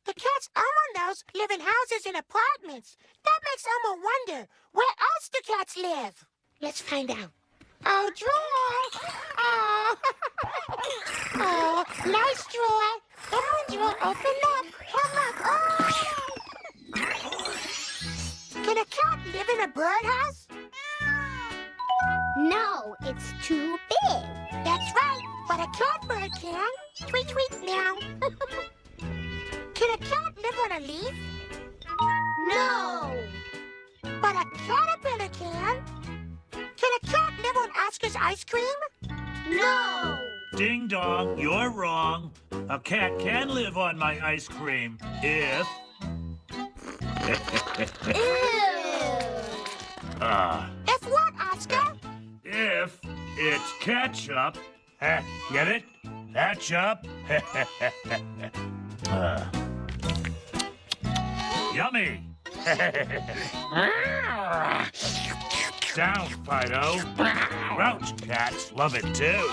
The cats Elmo knows live in houses and apartments. That makes Elmo wonder, where else do cats live? Let's find out. Oh, drawer! Oh, oh, nice drawer. Come on, drawer, open up. Come up. Oh! Can a cat live in a birdhouse? No, it's too big. That's right, but a catbird can. Tweet, tweet, meow. Can a cat live on a leaf? No. But a caterpillar can. Can a cat live on Oscar's ice cream? No. Ding dong, you're wrong. A cat can live on my ice cream if... If what, Oscar? If it's ketchup. Get it? Ketchup. Yummy. Down, Fido. Crouch cats love it too.